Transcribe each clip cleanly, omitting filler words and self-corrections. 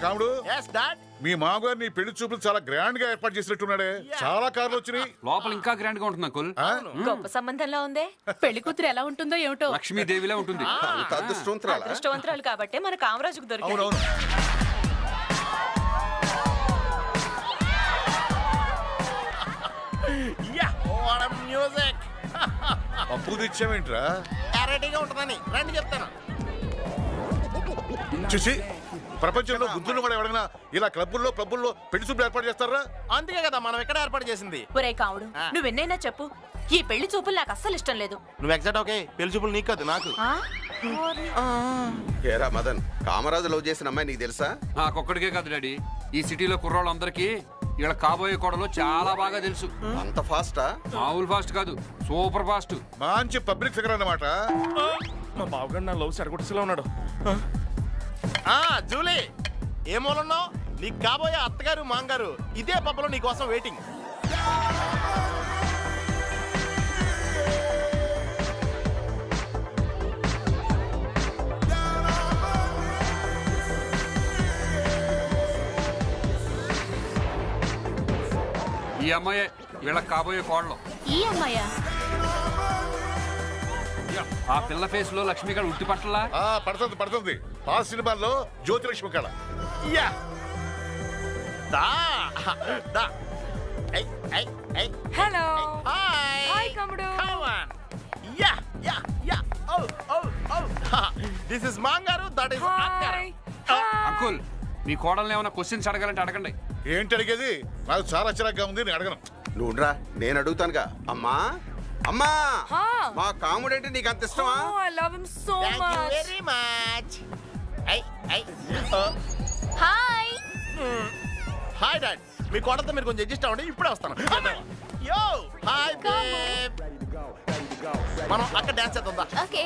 కాముడు dad మీ మామగారు నీ పెళ్లి చూపులు చాలా గ్రాండ్ గా ఏర్పాటు చేసినట్టున్నాడే. చాలా కార్లు వచ్చినాయి. లోపల ఇంకా గ్రాండ్ గా ఉంటుంది అంకుల్. గొప్ప సంబంధంలా ఉందే. పెళ్లి కూతురు ఎలా ఉంటుందో ఏమిటో. లక్ష్మీదేవిలా ఉంటుంది. అదృష్టవంతురాలు కాబట్టి మన కామరాజుకు దొరికింది. అవునవును. మ్యూజిక్ అప్పు తెచ్చావేంట్రా? రెడీగా ఉంటుందని రండి చెప్తాను. చూసి ప్రపంచంలో బుద్ధులు కూడా ఎవరైనా ఇలా క్లబ్బుల్లో పెళ్లి చూపులు ఏర్పాటు చేస్తారా? అందుకే కదా మనం ఇక్కడ ఏర్పాటు చేసింది. ఒరే కావుడు, నువ్వెన్నైనా చెప్పు, ఈ పెళ్లి చూపులు నాకు అస్సలు ఇష్టం లేదు. నువ్వు ఎగ్జాక్ట్ ఓకే. పెళ్లి చూపులు నీకు కాదు నాకు. ఏరా మదన్, కామరాజు లవ్ చేసిన అమ్మాయి నీకు తెలుసా? నాకొక్కడికే కాదు డాడీ, ఈ సిటీలో కుర్రాళ్ళందరికీ ఇలా కాబోయే కోడలు చాలా బాగా తెలుసు. అంత ఫాస్టా? మామూలు ఫాస్ట్ కాదు, సూపర్ ఫాస్ట్. మంచి పబ్లిక్ ఫిగర్ అన్నమాట. మా బావగారు నా లవ్ సరికొట్టేలా ఉన్నాడు. జూలీ ఏ మూలన్నావు? నీకు కాబోయే అత్తగారు మాంగారు ఇదే పబ్బలో నీ కోసం వెయిటింగ్. ఈ అమ్మాయే వీళ్ళకి కాబోయే కోడలు. ఈ అమ్మాయా? ఆ పిల్ల ఫేస్ లో లక్ష్మి గారు ఉట్టి పట్టలా పడుతుంది. ఆ సినిమాల్లో జ్యోతిలక్ష్మి కళ. హలో. హాయ్ కమ్ముడు. దిస్ ఇస్ మాంగారు, దట్ ఇస్ అంకుల్, మీ కోడల్ని ఏమైనా క్వశ్చన్స్ అడగాలంటే అడగండి. ఏంటి అడిగేది? నాకు చాలా చిరాగ్గా ఉంది, నేను అడగను. నువ్వురా, నేను అడుగుతానుగా. అమ్మా అమ్మా, మా కాముడంటే నీకు అంత ఇష్టమా? I love him so much. Very much. Hi dad, మీ కోడలతో మీరు కొంచెం అడ్జస్ట్ అవ్వండి, ఇప్పుడే వస్తాను. యో హాయ్ బేబ్, మనం అక్కడ డాన్స్ చేద్దాం. ఓకే.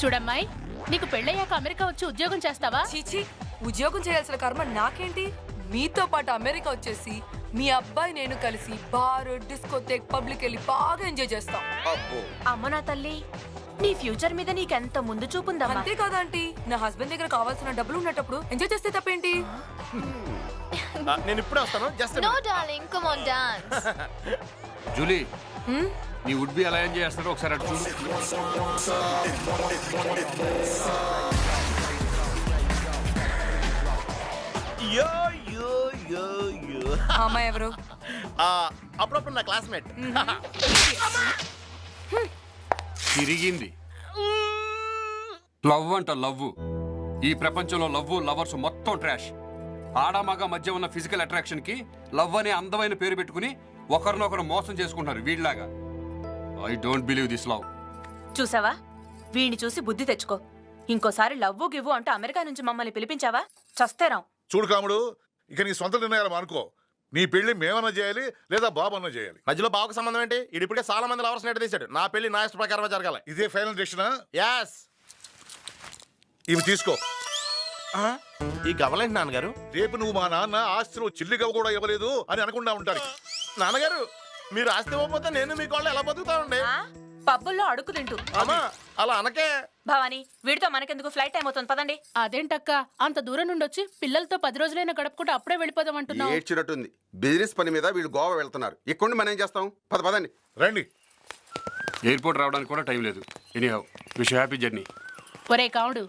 చూడమ్మాయి, నీకు పెళ్ళయ్యాక అమెరికా వచ్చి ఉద్యోగం చేస్తావా? చీచి, ఉద్యోగం చేయాల్సిన కర్మ నాకేంటి? మీతో పాటు అమెరికా వచ్చేసి మీ అబ్బాయి నేను కలిసి బార్, డిస్కోథేక్, పబ్లిక్ వెళ్ళి బాగా ఎంజాయ్ చేస్తాం. అమ్మ నా తల్లి, నీ ఫ్యూచర్ మీద నీకెంత ముందు చూపుందమ్మా. అంతే కదా ఆంటీ, నా హస్బెండ్ దగ్గర కావాల్సిన డబ్బులు ఉన్నప్పుడు ఎంజాయ్ చేస్తే తప్పేంటి? నేను ఇప్పుడే వస్తాను. Just no darling, come on dance. Julie, నీ వుడ్ బి ఎలా ఎంజాయ్ చేస్తారో ఒకసారి అటు చూడు. యో యో యో యో. అమ్మాయి ఎవరు? అప్పుడప్పుడు నా క్లాస్మేట్. తిరిగింది. లవ్ అంట లవ్. ఈ ప్రపంచంలో లవ్, లవర్స్ మొత్తం ట్రాష్. ఆడమగ మధ్య ఉన్న ఫిజికల్ అట్రాక్షన్ కి లవ్ అనే అందమైన పేరు పెట్టుకుని ఒకరినొకరు మోసం చేసుకుంటున్నారు వీళ్ళలాగా. I don't believe this love. చూసావా, వీడిని చూసి బుద్ధి తెచ్చుకో. ఇంకోసారి లవ్వు గివ్వు అంటూ అమెరికా నుంచి మమ్మల్ని పిలిపించావా చస్తేరాం. చూడు కాముడు, ఇక నీ సొంత నిర్ణయాలు అనుకో. నీ పెళ్లి మేమన్నా చేయాలి లేదా బాబు అన్నా చేయాలి. మధ్యలో బావకు సంబంధం ఏంటి? ఇప్పుడే చాలా మంది లవర్స్ నెట్ తీశాడు. నా పెళ్లి నా ఇష్ట ప్రకారమే జరగాలి. ఇదే ఫైనల్ డెసిషనా? యాస్. ఇవి తీసుకో. ఈ గవలేంటి నాన్నగారు? రేపు నువ్వు మా నాన్న ఆస్తిలో చిల్లిగవ కూడా ఇవ్వలేదు అని అనకుండా ఉంటారు. నాన్నగారు, మీరు ఆస్తి ఇవ్వకపోతే నేను మీ కోళ్ళు ఎలా బతుకుతానండి? పబ్బుల్లో అడుగు తింటూ. అమ్మా అలా అనకే. భవాని, వీడితో మనకెందుకు, ఫ్లైట్ టైం అవుతుంది, పదండి. అదేంటక్క, అంత దూరం నుండి వచ్చి పిల్లలతో 10 రోజులైనా గడుపుకుంటూ అప్పుడే వెళ్ళిపోదాం అంటున్నావు? ఏడ్చినట్టుంది. బిజినెస్ పని మీద వీళ్ళు గోవా వెళ్తున్నారు. ఇక్కడ మనం ఏం చేస్తాం? పదండి. రండి. ఎయిర్పోర్ట్ రావడానికి కూడా టైం లేదు. Anyhow, wish happy journey. ఒరే కావుడు,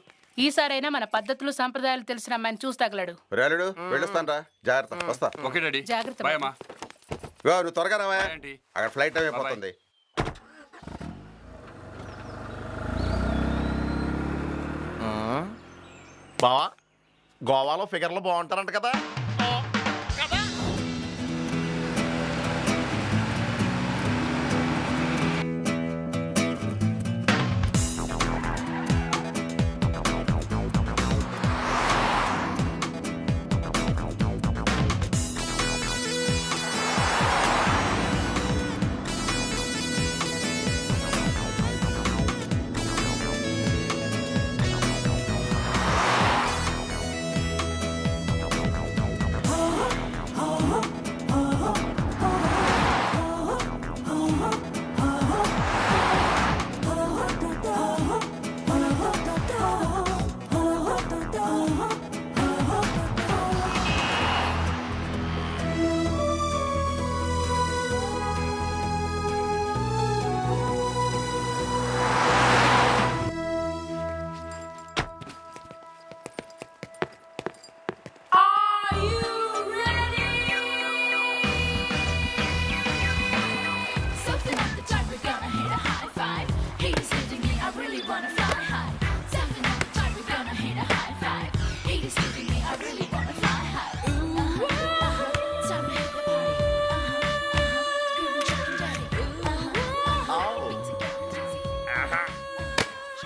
ఈసారైనా మన పద్ధతులు సంప్రదాయాలు తెలిసిన అమ్మాయిని చూసి తగలడు. రేలుడు, వెళ్ళొస్తాను రా. జాగ్రత్త, వస్తా. ఓకే డాడీ, జాగ్రత్త. బాయ్ అమ్మా. నువ్వు త్వరగా రావా, అక్కడ ఫ్లైట్ టైం అయిపోతుంది. బావా, గోవాలో ఫిగర్లు బాగుంటారంట కదా?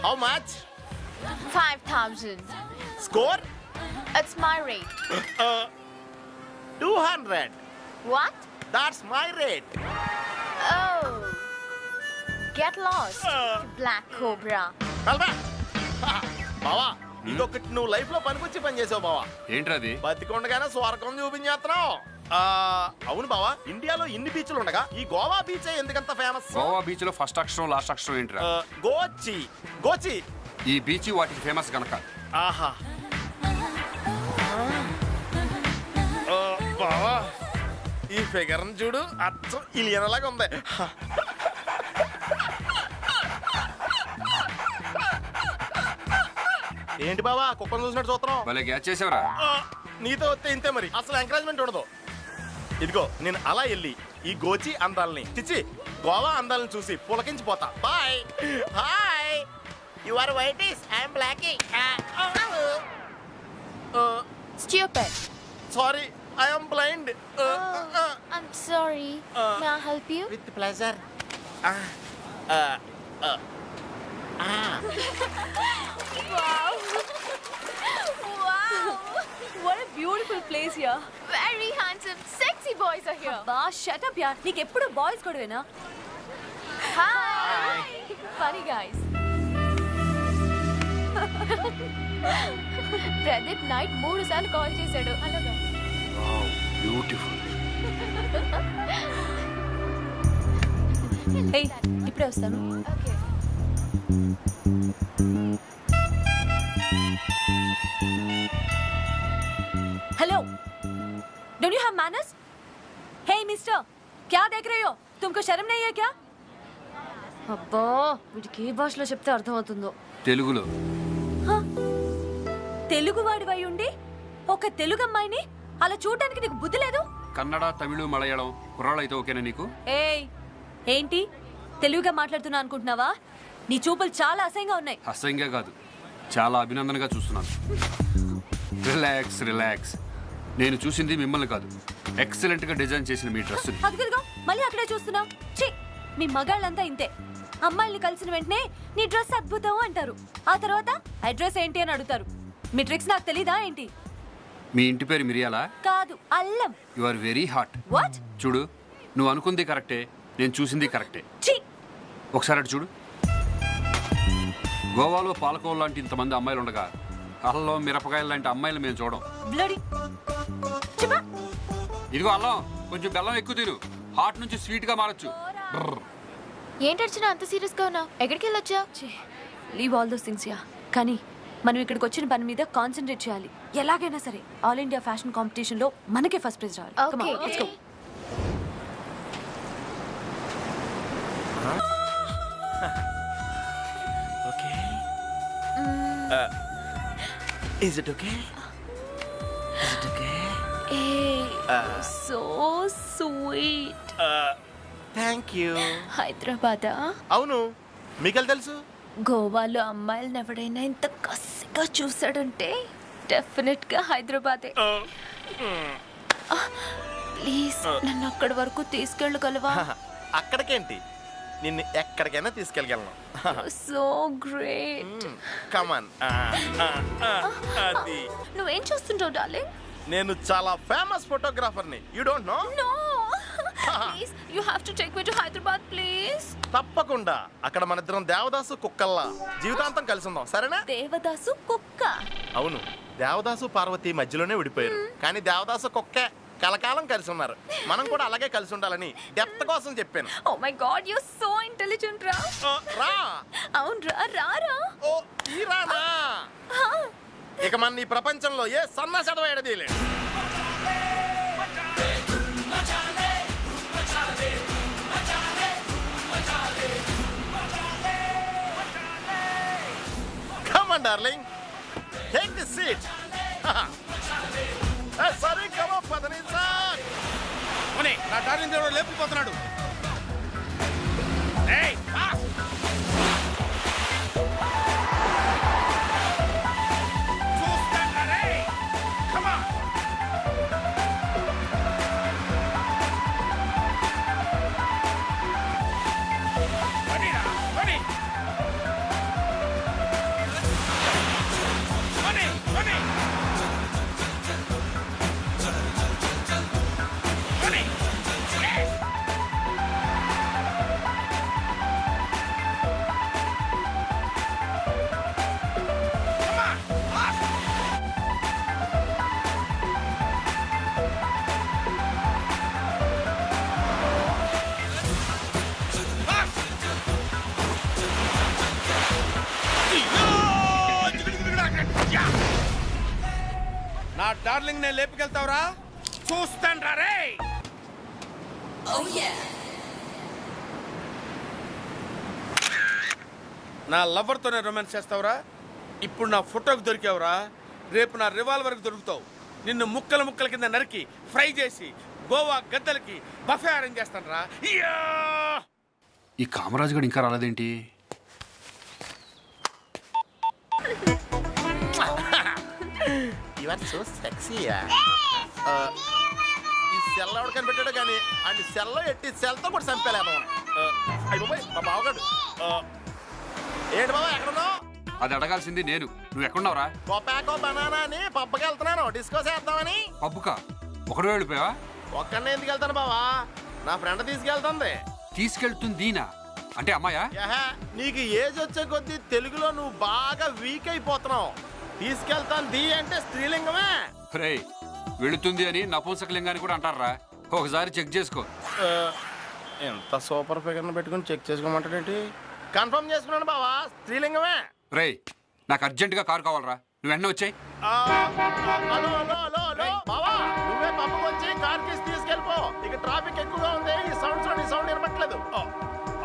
How much 5,000. Score It's my rate. 200. What? That's my rate. Oh. Get lost, Black Cobra. Kalpa బావా ఇంకొకటి నువ్వు లైఫ్ లో పనికొచ్చి పని చేసావు బావా. ఏంట్రా అది? బతికొండగానే స్వర్గం చూపించేస్తున్నావు. అవును బావా, ఇండియాలో ఇన్ని బీచ్లు ఉండగా ఈ గోవా బీచ్ ఎందుకంత ఫేమస్? గోవా బీచ్ లో ఫస్ట్ అక్షరం లాస్ట్ అక్షరం ఏంట్రా? గోచి. గోచి ఈ బీచ్ వాటికి ఫేమస్ గనక. ఆహా బావా ఈ ఫిగర్ చూడు, అచ్చం ఇలియనలాగా ఉంది. ఏంటి బావా కుక్కను చూసినట్టు చూస్తున్నావు? భలే గ్యాచ్ చేసావురా. నీతో వస్తే ఇంతే మరి, అసలు ఎంకరేజ్మెంట్ ఉండదు. ఇదిగో నేను అలా వెళ్ళి ఈ గోచి అందాలని చిచ్చి గోవా అందాలని చూసి పులకించిపోతా. Bye. Hi, you are whitish, I'm blacky. Stupid. Sorry, I'm blind. I'm sorry. May I help you? With pleasure. Wow. Wow. What a beautiful place here. Very handsome, sexy boys are here. బా shut up యార్, నీకెప్పుడు boys గొడవేనా? Hi. Funny guys. Pradeep night 3 సార్లు call చేశాడు. అలాగా. Beautiful. ఏయ్, ఇప్పుడే వస్తాను. Okay. Hello, don't you have manners? Hey mister, क्या देख रहे हो? तुमको शर्म नहीं है क्या? అబ్బా వీడికి ఏ భాషలో చెప్తే అర్థమవుతుందో. తెలుగులో. తెలుగు వాడివై ఉండి ఒక తెలుగు అమ్మాయిని అలా చూడడానికి నీకు బుద్ధి లేదు? కన్నడ, తమిళ, మలయాళం కుర్రాళ్ళు అయితే ఓకేనా నీకు? ఏయ్, ఏంటి తెలుగుగా మాట్లాడుతున్నా అనుకుంటున్నావా? నీ చూపులు చాలా అసహ్యంగా ఉన్నాయి. అసహ్యంగా కాదు, చాలా అభినందనగా చూస్తున్నాను. Relax relax. నేను చూసింది మిమ్మల్ని కాదు, ఎక్సలెంట్ గా డిజైన్ చేసిన మీ డ్రెస్. అదిగో మళ్ళీ అక్కడే చూస్తున్నావు. ఛీ, మీ మగాళ్ళంతా ఇంతే. అమ్మాయిల్ని కలిసిన వెంటనే నీ డ్రెస్ అద్భుతం అంటారు, ఆ తర్వాత అడ్రస్ ఏంటి అని అడుగుతారు. మీ ట్రిక్స్ నాకు తెలీదా ఏంటి? మీ ఇంటి పేరు మిరియాలా? కాదు, అల్లం. You are very hot. What? చూడు, నువ్వు అనుకుంది కరెక్టే, నేను చూసింది కరెక్టే. ఛీ, ఒకసారి అటు చూడు. గోవాలో పాలకోవ లాంటి ఇంతమంది అమ్మాయిలు ఉండగా అల్లం, మిరపకాయలు లాంటి అమ్మాయిలు మేము చూడం. బ్లడీ. చెప్పా. ఇదిగో అల్లం, కొంచెం బెల్లం ఎక్కువ తిను, హాట్ నుంచి స్వీట్ గా మారచ్చు. ఏంటి అర్చన అంత సీరియస్ గా ఉన్నావు? ఎక్కడికి వెళ్ళొచ్చా? లీవ్ ఆల్ దోస్ థింగ్స్ యా. కానీ మనం ఇక్కడికి వచ్చిన పని మీద కాన్సన్ట్రేట్ చేయాలి. ఎలాగైనా సరే ఆల్ ఇండియా ఫ్యాషన్ కాంపిటీషన్ లో మనకే ఫస్ట్ ప్రైజ్ రావాలి. Come on, let's go. Okay. Is it okay? Is it okay? So sweet. Thank you. హైదరాబాదా? అవును, మీకెళ్ళి తెలుసు? గోవాలో అమ్మాయిలను ఎవడైనా ఇంత కసిగా చూసాడంటే డెఫినెట్ గా హైదరాబాదే. ప్లీజ్ నన్ను అక్కడి వరకు తీసుకెళ్ళగలవా? అక్కడికేంటి, నిన్ను ఎక్కడికైనా తీసుకెళ్ళగలను. So great. కమాన్. అది నువ్వేం చూస్తుంటావు డార్లింగ్? నేను చాలా ఫేమస్ ఫోటోగ్రాఫర్ని. You don't know? No, please you have to take me to Hyderabad please. తప్పకుండా. అక్కడ మన ఇద్దరం దేవదాసు కుక్కల్లా జీవితాంతం కలిసి ఉందాం, సరేనా? దేవదాసు కుక్క? అవును, దేవదాసు పార్వతి మధ్యలోనే విడిపోయారు, కానీ దేవదాసు కుక్కే కలకాలం కలిసి ఉన్నారు. మనం కూడా అలాగే కలిసి ఉండాలని డెప్త్ కోసం చెప్పాను. Oh my God, you are so intelligent రా. రా. అవును రా, రారా. ఓ ఈ రానా? ఇక మన ఈ ప్రపంచంలో ఏ సన్నాసడవ ఎడదీయలేడు. Come on, darling. Take this seat. Sorry, come on, Padani sir. నా డార్లింగ్ దేవుడు లేపుకుపోతున్నాడు. ఏయ్, చూస్తాను రే. Come on. పనిరా, పని. నా డార్లింగ్ నేను లేపుకెళ్తావురా? చూస్తాను రా రే. నా లవర్తోనే రొమాన్స్ చేస్తావురా? ఇప్పుడు నా ఫోటోకి దొరికావురా, రేపు నా రివాల్వర్కి దొరుకుతావు. నిన్ను ముక్కల ముక్కల కింద నరికి ఫ్రై చేసి గోవా గద్దలకి బఫే అరేంజ్ చేస్తాను రా. ఈ కామరాజు గడు ఇంకా రాలేదేంటి? You are so sexy. ఈ సెల్ ఎవడు కనిపెట్టాడు కానీ అండ్ సెల్లో ఎట్టి సెల్తో కూడా చంపేలేము. అయ్యి బాబాయ్ మా బావగాడు. ఏంటి బాబా ఎక్కడున్నావు? అది అడగాల్సింది నేను. నువ్వు ఎక్కడున్నావురా? పొపాకో బనానా అని పబ్బకి వెళ్తున్నాను డిస్కో చేద్దామని. పబ్బుకా? ఒకడు వెళ్ళిపోయావా? ఒక్కడనే ఎందుకు వెళ్తాను బావా, నా ఫ్రెండ్ తీసుకెళ్తుంది. తీసుకెళ్తుందీనా అంటే అమ్మాయా? నీకు ఏజ్ వచ్చే కొద్దీ తెలుగులో నువ్వు బాగా వీక్ అయిపోతున్నావు. తీసుకెళ్తాను ది అంటే స్త్రీలింగమే. రే, వెళుతుంది అని నపుంసకలింగాన్ని కూడా అంటారా? ఒకసారి చెక్ చేసుకో. ఎంత సూపర్ ఫిగర్ని పెట్టుకుని చెక్ చేసుకోమంటాడేంటి? కన్ఫర్మ్ చేసుకున్నాను బావా, స్త్రీలింగమే. రే, నాకు అర్జెంటుగా కారు కావాలరా, నువ్వు వెంటనే వచ్చాయి. బావా నువ్వే పబ్బుకి వచ్చి కార్ తీసి తీసుకెళ్ళిపో. ఇక ట్రాఫిక్ ఎక్కువగా ఉంది, ఈ sound ఇరవట్లేదు.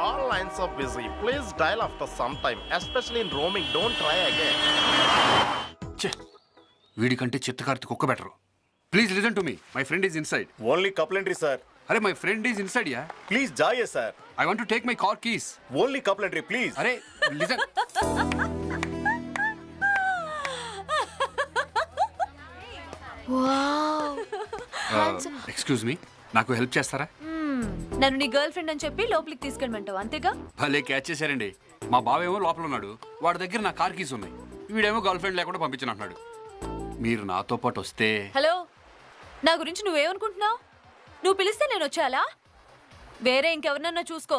All lines are busy. Please dial after some time, especially in roaming. Don't try again. వీడికంటే చిత్తకార్తి కుక్క better. Please listen to me. My friend is inside. Only complimentary, sir. అరే my friend is inside yeah. Please join us, sir. I want to take my car keys. Only complimentary, please. అరే listen. Excuse me, నాకు help చేస్తారా? నన్ను నీ girl friend అని చెప్పి లోపలికి తీసుకెళ్ళమంటావు అంతేగా? భలే క్యాచ్ చేశారండి. మా బావేమో లోపల ఉన్నాడు, వాడి దగ్గర నా కార్ కీస్ ఉన్నాయి. వీడేమో గర్ల్ ఫ్రెండ్ లేకుండా పంపించను అంటున్నాడు. మీరు నాతో పాటు వస్తే. హలో, నా గురించి నువ్వేమనుకుంటున్నావు? నువ్వు పిలిస్తే నేను వచ్చేయాలా? వేరే ఇంకెవరినన్నా చూసుకో.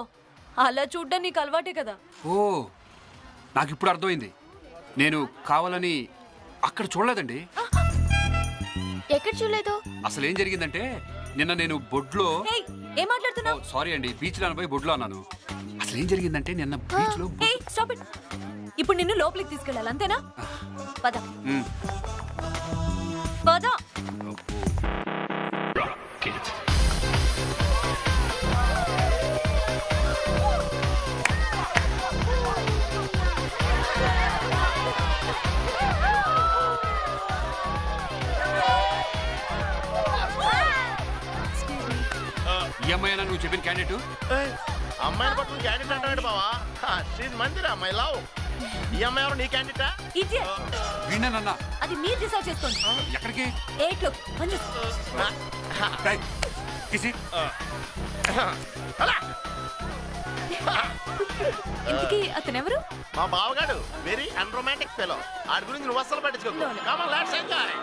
అలా చూడ్డం నీకు అలవాటే కదా. ఓ, నాకు ఇప్పుడు అర్థమైంది. నేను కావాలని అక్కడ చూడలేదండి. ఎక్కడ చూడలేదు? అసలు ఏం జరిగిందంటే నిన్న నేను బొడ్లో. ఏయ్, ఏం మాట్లాడుతున్నావు? సారీ అండి, బీచ్ లో పోయి బొడ్లో అన్నాను. అసలు ఏం జరిగిందంటే నిన్న బీచ్ లో. ఏయ్, స్టాప్ ఇట్. ఇప్పుడు నిన్ను లోపలికి తీసుకెళ్ళాలి అంతేనా? పద పద. ఈ అమ్మాయినా నువ్వు చెప్పిన క్యాండిడేట్? అమ్మాయిని పట్టుకుని క్యాండిడేట్ అంటాడు బావా. She's Mandira my love. ఈ అమ్మాయి ఎవరు నీ క్యాండిడేటా? ఇడియట్. విన్నానన్నా. అది మీరు డిసైడ్ చేసుకోండి. ఎక్కడికి? 8 లోకి. మంచి కిసి. ఇంతకీ అతను ఎవరు? మా బావగాడు. Very unromantic fellow. ఆడి గురించి నువ్వు అస్సలు పట్టించుకోకు. Come on let's enjoy.